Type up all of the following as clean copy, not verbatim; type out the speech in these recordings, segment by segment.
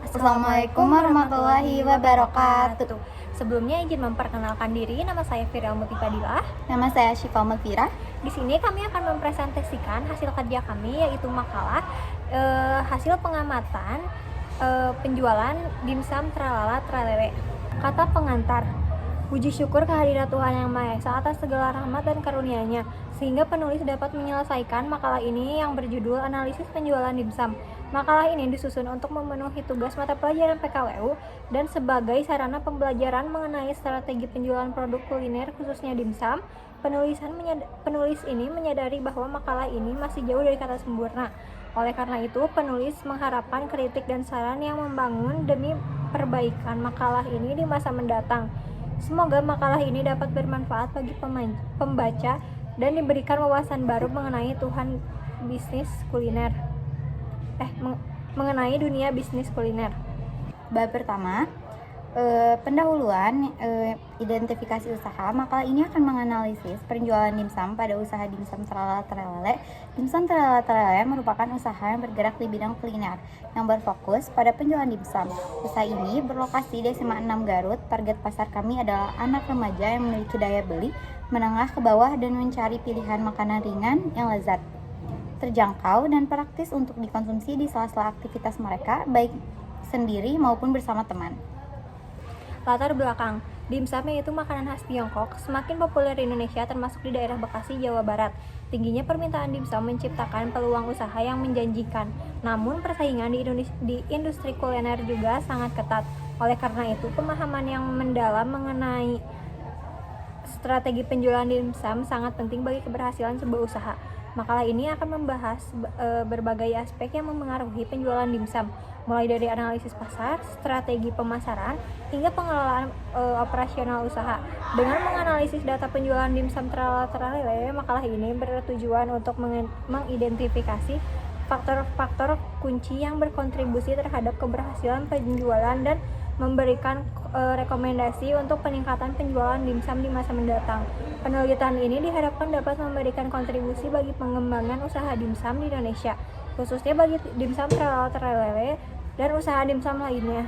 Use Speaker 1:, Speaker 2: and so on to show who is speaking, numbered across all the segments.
Speaker 1: Assalamualaikum warahmatullahi wabarakatuh.
Speaker 2: Sebelumnya izin memperkenalkan diri, nama saya Fira Mutifadilah.
Speaker 1: Nama saya Syifa Mafira.
Speaker 2: Di sini kami akan mempresentasikan hasil kerja kami, yaitu makalah hasil pengamatan penjualan dimsum tralala tralele. Kata pengantar, puji syukur kehadirat Tuhan Yang Maha Esa atas segala rahmat dan karunia-Nya, sehingga penulis dapat menyelesaikan makalah ini yang berjudul Analisis Penjualan Dimsum. Makalah ini disusun untuk memenuhi tugas mata pelajaran PKWU dan sebagai sarana pembelajaran mengenai strategi penjualan produk kuliner khususnya dimsum. Penulis ini menyadari bahwa makalah ini masih jauh dari kata sempurna. Oleh karena itu, penulis mengharapkan kritik dan saran yang membangun demi perbaikan makalah ini di masa mendatang. Semoga makalah ini dapat bermanfaat bagi pembaca dan diberikan wawasan baru mengenai mengenai dunia bisnis kuliner.
Speaker 1: Bab pertama, pendahuluan identifikasi usaha. Makalah ini akan menganalisis penjualan dimsum pada usaha dimsum tralala tralele. Dimsum tralala tralele merupakan usaha yang bergerak di bidang kuliner yang berfokus pada penjualan dimsum. Usaha ini berlokasi di SMA 6 Garut. Target pasar kami adalah anak remaja yang memiliki daya beli menengah ke bawah dan mencari pilihan makanan ringan yang lezat, terjangkau, dan praktis untuk dikonsumsi di sela-sela aktivitas mereka, baik sendiri maupun bersama teman.
Speaker 2: Latar belakang, dimsum yaitu makanan khas Tiongkok, semakin populer di Indonesia termasuk di daerah Bekasi, Jawa Barat. Tingginya permintaan dimsum menciptakan peluang usaha yang menjanjikan, namun persaingan di industri kuliner juga sangat ketat. Oleh karena itu, pemahaman yang mendalam mengenai strategi penjualan dimsum sangat penting bagi keberhasilan sebuah usaha. Makalah ini akan membahas berbagai aspek yang mempengaruhi penjualan dimsum, mulai dari analisis pasar, strategi pemasaran, hingga pengelolaan operasional usaha. Dengan menganalisis data penjualan dimsum tralala tralele, makalah ini bertujuan untuk mengidentifikasi faktor-faktor kunci yang berkontribusi terhadap keberhasilan penjualan dan memberikan rekomendasi untuk peningkatan penjualan dimsum di masa mendatang. Penelitian ini diharapkan dapat memberikan kontribusi bagi pengembangan usaha dimsum di Indonesia, khususnya bagi dimsum tralala tralele dan usaha dimsum lainnya.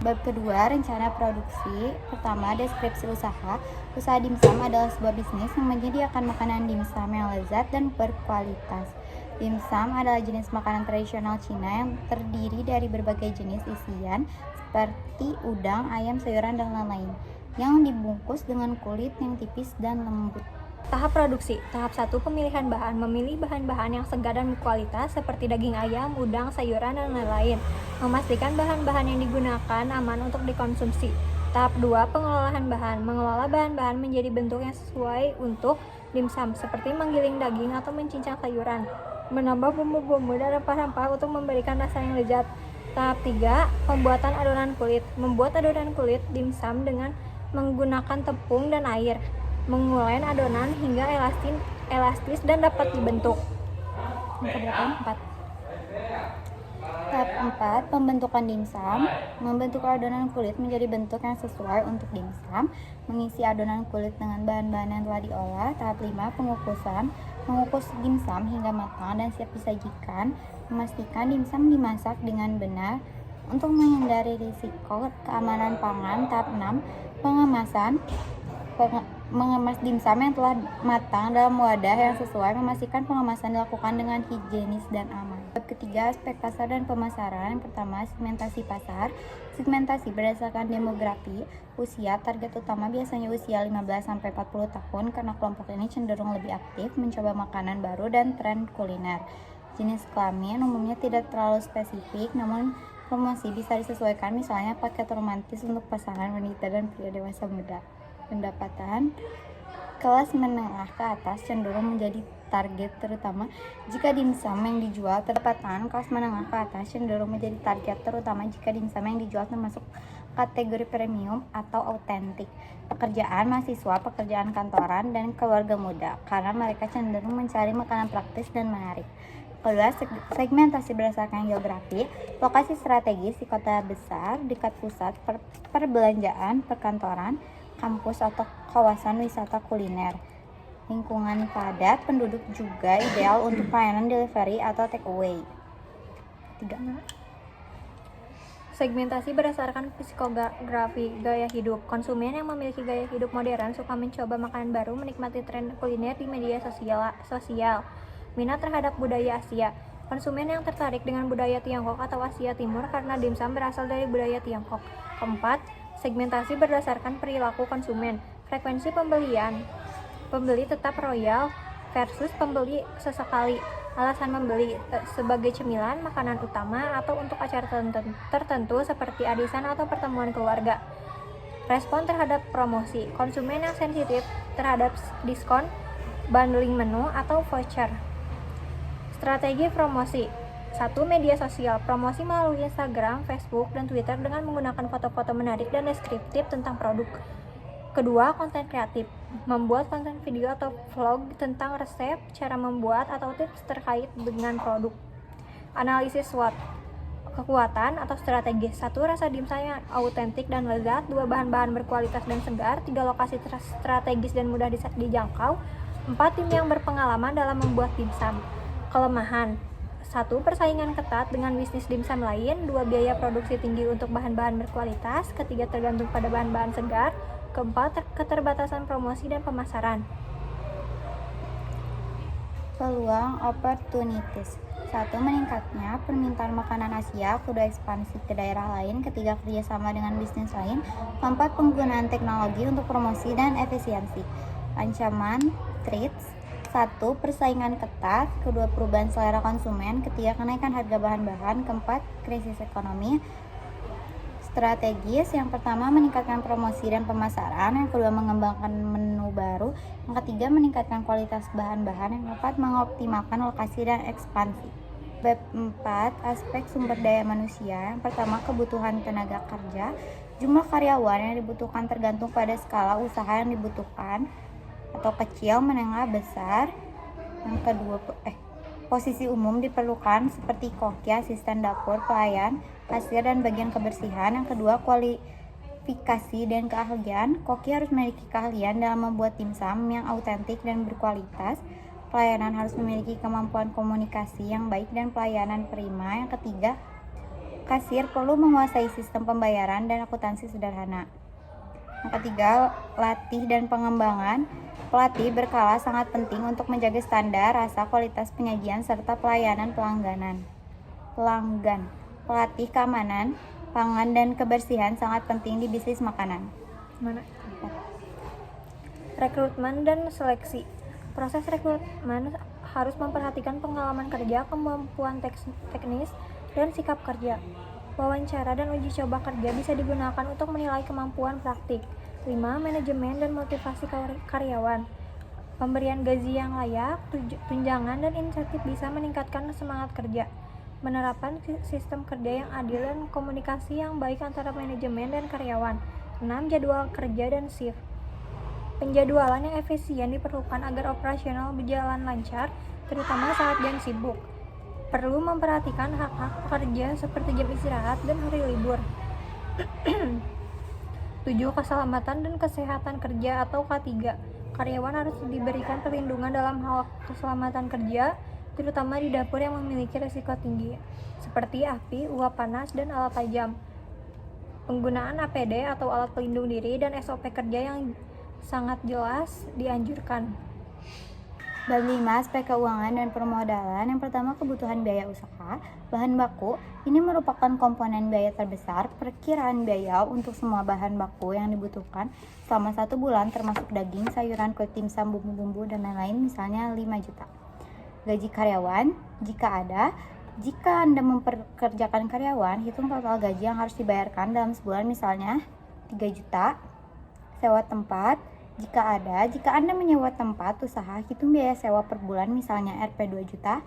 Speaker 1: Bab kedua, rencana produksi. Pertama, deskripsi usaha. Usaha dimsum adalah sebuah bisnis yang menyediakan makanan dimsum yang lezat dan berkualitas. Dimsum adalah jenis makanan tradisional Cina yang terdiri dari berbagai jenis isian seperti udang, ayam, sayuran, dan lain-lain, yang dibungkus dengan kulit yang tipis dan lembut.
Speaker 2: Tahap produksi. Tahap 1, pemilihan bahan. Memilih bahan-bahan yang segar dan berkualitas seperti daging ayam, udang, sayuran, dan lain-lain. Memastikan bahan-bahan yang digunakan aman untuk dikonsumsi. Tahap 2, pengelolaan bahan. Mengelola bahan-bahan menjadi bentuk yang sesuai untuk dimsum, seperti menggiling daging atau mencincang sayuran. Menambah bumbu-bumbu dan rempah-rempah untuk memberikan rasa yang lezat. Tahap 3, pembuatan adonan kulit. Membuat adonan kulit dimsum dengan menggunakan tepung dan air. Menguleni adonan hingga elastis dan dapat dibentuk.
Speaker 1: Tahap 4, pembentukan dimsum. Membentuk adonan kulit menjadi bentuk yang sesuai untuk dimsum. Mengisi adonan kulit dengan bahan-bahan yang telah diolah. Tahap 5, pengukusan. Mengukus dimsum hingga matang dan siap disajikan. Memastikan dimsum dimasak dengan benar untuk menghindari risiko keamanan pangan. Tahap 6, pengemasan. Mengemas dimsum yang telah matang dalam wadah yang sesuai. Memastikan pengemasan dilakukan dengan higienis dan aman. Bab ketiga, aspek pasar dan pemasaran. Yang pertama, segmentasi pasar. Segmentasi berdasarkan demografi, usia. Target utama biasanya usia 15-40 tahun karena kelompok ini cenderung lebih aktif mencoba makanan baru dan tren kuliner. Jenis kelamin umumnya tidak terlalu spesifik, namun promosi bisa disesuaikan, misalnya paket romantis untuk pasangan wanita dan pria dewasa muda. Pendapatan kelas menengah ke atas cenderung menjadi target, terutama jika dimsum yang dijual. Pendapatan kelas menengah ke atas cenderung menjadi target, terutama jika dimsum yang dijual termasuk kategori premium atau autentik. Pekerjaan mahasiswa, pekerjaan kantoran, dan keluarga muda, karena mereka cenderung mencari makanan praktis dan menarik. Kedua, segmentasi berdasarkan geografi. Lokasi strategis di kota besar, dekat pusat perbelanjaan, perkantoran, kampus, atau kawasan wisata kuliner. Lingkungan padat penduduk juga ideal untuk pelayanan delivery atau take away. 3.
Speaker 2: Segmentasi berdasarkan psikografi gaya hidup. Konsumen yang memiliki gaya hidup modern suka mencoba makanan baru, menikmati tren kuliner di media sosial. Minat terhadap budaya Asia. Konsumen yang tertarik dengan budaya Tiongkok atau Asia Timur karena dimsum berasal dari budaya Tiongkok. Keempat, segmentasi berdasarkan perilaku konsumen. Frekuensi pembeli tetap royal versus pembeli sesekali. Alasan membeli sebagai cemilan, makanan utama, atau untuk acara tertentu seperti arisan atau pertemuan keluarga. Respon terhadap promosi. Konsumen yang sensitif terhadap diskon, bundling menu, atau voucher. Strategi promosi. 1. Media sosial. Promosi melalui Instagram, Facebook, dan Twitter dengan menggunakan foto-foto menarik dan deskriptif tentang produk. Kedua, konten kreatif. Membuat konten video atau vlog tentang resep, cara membuat, atau tips terkait dengan produk. Analisis SWOT. Kekuatan atau strategi. 1. Rasa dimsum yang autentik dan lezat. 2. Bahan-bahan berkualitas dan segar. 3. Lokasi strategis dan mudah dijangkau. 4. Tim yang berpengalaman dalam membuat dimsum. Kelemahan. 1. Persaingan ketat dengan bisnis dimsum lain. 2. Biaya produksi tinggi untuk bahan-bahan berkualitas. 3. Tergantung pada bahan-bahan segar. 4. Keterbatasan promosi dan pemasaran.
Speaker 1: Peluang opportunities. 1. Meningkatnya permintaan makanan Asia. 2. Ekspansi ke daerah lain. 3. Kerjasama dengan bisnis lain. 4. Penggunaan teknologi untuk promosi dan efisiensi. Ancaman threats. 1. Persaingan ketat. 2. Perubahan selera konsumen. 3. Kenaikan harga bahan-bahan. 4. Krisis ekonomi. Strategis. Yang pertama, meningkatkan promosi dan pemasaran. Yang kedua, mengembangkan menu baru. Yang ketiga, meningkatkan kualitas bahan-bahan. Yang keempat, mengoptimalkan lokasi dan ekspansi. Bab 4. Aspek sumber daya manusia. Yang pertama, kebutuhan tenaga kerja. Jumlah karyawan yang dibutuhkan tergantung pada skala usaha yang dibutuhkan, atau kecil, menengah, besar. Yang kedua, posisi umum diperlukan seperti koki, asisten dapur, pelayan, kasir, dan bagian kebersihan. Yang kedua, kualifikasi dan keahlian. Koki harus memiliki keahlian dalam membuat dimsum yang autentik dan berkualitas. Pelayanan harus memiliki kemampuan komunikasi yang baik dan pelayanan prima. Yang ketiga, kasir perlu menguasai sistem pembayaran dan akuntansi sederhana. Yang ketiga, latih dan pengembangan. Pelatih berkala sangat penting untuk menjaga standar, rasa, kualitas penyajian, serta pelayanan pelanggan. Pelatih keamanan, pangan, dan kebersihan sangat penting di bisnis makanan.
Speaker 2: Rekrutmen dan seleksi. Proses rekrutmen harus memperhatikan pengalaman kerja, kemampuan teknis, dan sikap kerja. Wawancara dan uji coba kerja bisa digunakan untuk menilai kemampuan praktik. 5. Manajemen dan motivasi karyawan. Pemberian gaji yang layak, tunjangan, dan insentif bisa meningkatkan semangat kerja. Menerapkan sistem kerja yang adil dan komunikasi yang baik antara manajemen dan karyawan. 6. Jadwal kerja dan shift. Penjadwalan yang efisien diperlukan agar operasional berjalan lancar, terutama saat jam sibuk. Perlu memperhatikan hak-hak pekerja seperti jam istirahat dan hari libur. 7. Keselamatan dan kesehatan kerja atau K3. Karyawan harus diberikan perlindungan dalam hal keselamatan kerja, terutama di dapur yang memiliki risiko tinggi, seperti api, uap panas, dan alat tajam. Penggunaan APD atau alat pelindung diri dan SOP kerja yang sangat jelas dianjurkan.
Speaker 1: Bab 5. Aspek keuangan dan permodalan. Yang pertama, kebutuhan biaya usaha. Bahan baku. Ini merupakan komponen biaya terbesar. Perkiraan biaya untuk semua bahan baku yang dibutuhkan selama 1 bulan, termasuk daging, sayuran, kulit dimsum, bumbu-bumbu, dan lain-lain, misalnya 5 juta. Gaji karyawan, jika ada. Jika Anda mempekerjakan karyawan, hitung total gaji yang harus dibayarkan dalam sebulan, misalnya 3 juta. Sewa tempat, jika ada. Jika Anda menyewa tempat usaha, hitung biaya sewa per bulan, misalnya Rp 2 juta.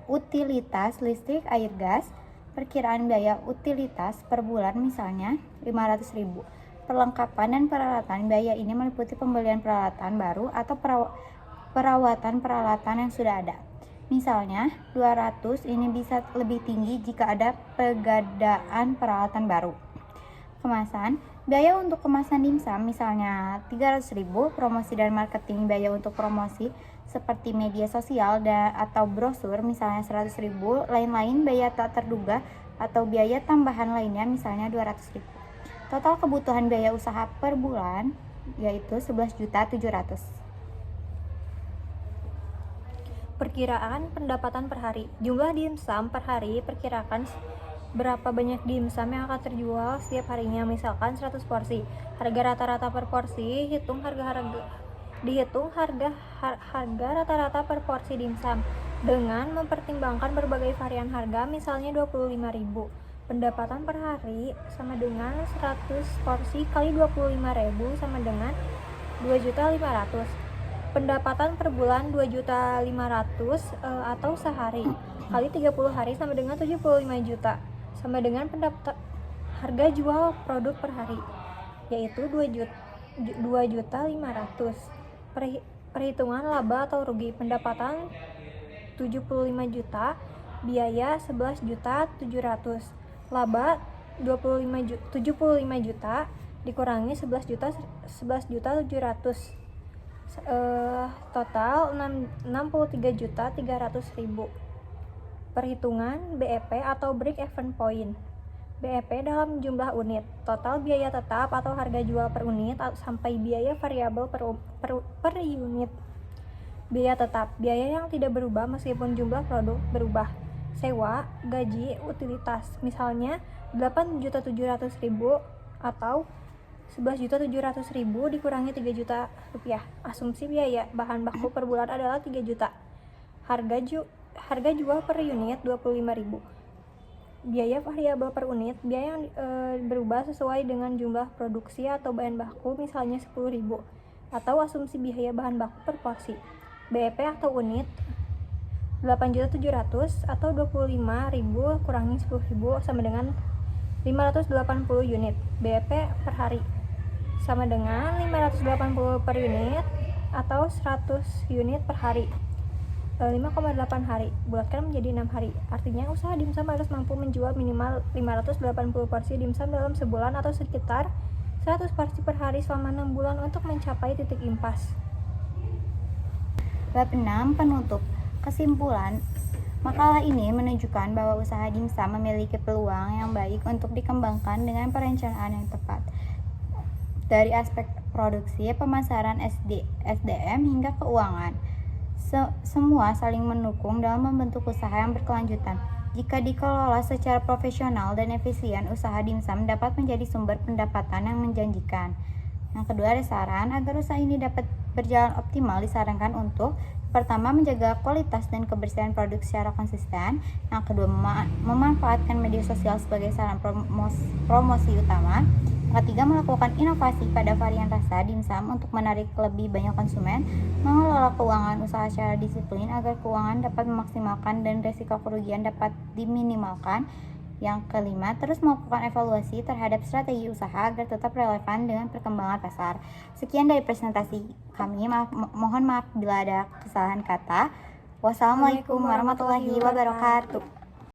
Speaker 1: Utilitas, listrik, air, gas. Perkiraan biaya utilitas per bulan, misalnya 500.000. Perlengkapan dan peralatan. Biaya ini meliputi pembelian peralatan baru atau perawatan peralatan yang sudah ada. Misalnya 200, ini bisa lebih tinggi jika ada pegadaan peralatan baru. Kemasan. Biaya untuk kemasan dimsum, misalnya 300.000. Promosi dan marketing. Biaya untuk promosi seperti media sosial atau brosur, misalnya 100.000. Lain-lain biaya tak terduga atau biaya tambahan lainnya misalnya 200.000. Total kebutuhan biaya usaha per bulan yaitu 11.700.000.
Speaker 2: Perkiraan pendapatan per hari. Jumlah dimsum per hari perkirakan berapa banyak dimsum yang akan terjual setiap harinya, misalkan 100 porsi. Harga rata-rata per porsi, dihitung harga rata-rata per porsi dimsum dengan mempertimbangkan berbagai varian harga, misalnya 25.000. Pendapatan per hari sama dengan 100 porsi kali 25.000 sama dengan 2.500.000. Pendapatan per bulan 2.500.000 atau sehari kali 30 hari sama dengan 75 juta, sama dengan harga jual produk per hari yaitu 2.500.000. Perhitungan laba atau rugi. Pendapatan 75 juta, biaya 11.700.000. Laba 75 juta dikurangi 11.700.000. Total 63.300.000. Perhitungan BEP atau break even point. BEP dalam jumlah unit. Total biaya tetap atau harga jual per unit sampai biaya variabel per unit. Biaya tetap, biaya yang tidak berubah meskipun jumlah produk berubah. Sewa, gaji, utilitas. Misalnya 8.700.000 atau 11.700.000 dikurangi 3 juta rupiah. Asumsi biaya bahan baku per bulan adalah 3 juta. Harga jual per unit 25.000. Biaya variabel per unit, biaya yang berubah sesuai dengan jumlah produksi atau bahan baku, misalnya 10.000. Atau asumsi biaya bahan baku per porsi. BEP atau unit 8.700.000 atau 25.000 kurangi 10.000 sama dengan 580 unit. BEP per hari sama dengan 580 per unit atau 100 unit per hari. 5,8 hari, bulatkan menjadi 6 hari. Artinya usaha dimsum harus mampu menjual minimal 580 porsi dimsum dalam sebulan atau sekitar 100 porsi per hari selama 6 bulan untuk mencapai titik impas.
Speaker 1: Bab 6. Penutup. Kesimpulan, makalah ini menunjukkan bahwa usaha dimsum memiliki peluang yang baik untuk dikembangkan dengan perencanaan yang tepat. Dari aspek produksi, pemasaran, SDM hingga keuangan. Semua saling mendukung dalam membentuk usaha yang berkelanjutan. Jika dikelola secara profesional dan efisien, usaha dimsum dapat menjadi sumber pendapatan yang menjanjikan. Yang kedua, ada saran agar usaha ini dapat berjalan optimal. Disarankan untuk pertama, menjaga kualitas dan kebersihan produk secara konsisten. Yang kedua, memanfaatkan media sosial sebagai sarana promosi utama. Yang ketiga, melakukan inovasi pada varian rasa dimsum untuk menarik lebih banyak konsumen. Mengelola keuangan usaha secara disiplin agar keuangan dapat memaksimalkan dan risiko kerugian dapat diminimalkan. Yang kelima, terus melakukan evaluasi terhadap strategi usaha agar tetap relevan dengan perkembangan pasar. Sekian dari presentasi kami. Mohon maaf bila ada kesalahan kata. Wassalamualaikum warahmatullahi wabarakatuh.